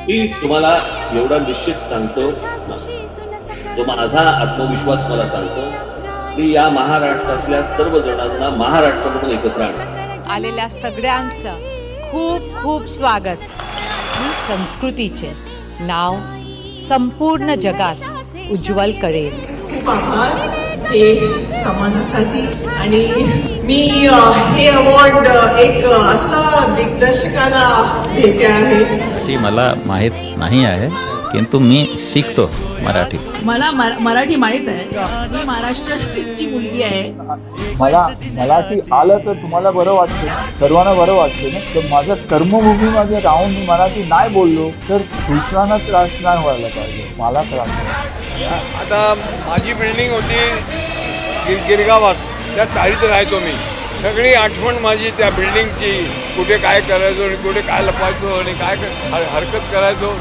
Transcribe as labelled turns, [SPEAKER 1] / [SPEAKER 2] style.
[SPEAKER 1] मी तुम्हाला एवढा निश्चित सांगतो, जो माझा आत्मविश्वास मला सांगतो की या महाराष्ट्रातल्या सर्व जणांना महाराष्ट्र म्हणून एकत्र आणा.
[SPEAKER 2] आलेल्या सगळ्यांचं खूप खूप स्वागत. ही संस्कृतीचे नाव संपूर्ण जगात उज्ज्वल करेल.
[SPEAKER 3] खूप आभार हे सन्मानासाठी. आणि मी हे अवॉर्ड एक असं दिग्दर्शकाला देते आहे.
[SPEAKER 4] ती मला माहीत नाही आहे, किंतु मी शिकतो मराठी.
[SPEAKER 5] मला मराठी माहीत आहे. मी महाराष्ट्राची मुलगी आहे.
[SPEAKER 6] मला मराठी आलं तर तुम्हाला बरं वाटतं, सर्वांना बरं वाटतं ना. तर माझं कर्मभूमीमध्ये राहून मी मराठी नाही बोललो तर दुसऱ्यांना त्रास नाही व्हायला पाहिजे, मला त्रास व्हायला.
[SPEAKER 7] आता माझी बिल्डिंग होती गिरगावात, त्या चाळीत राहायचो मी. सगळी आठवण माझी त्या बिल्डिंगची, कुठे काय करायचो आणि कुठे काय लपायचो आणि काय हरकत करायचो.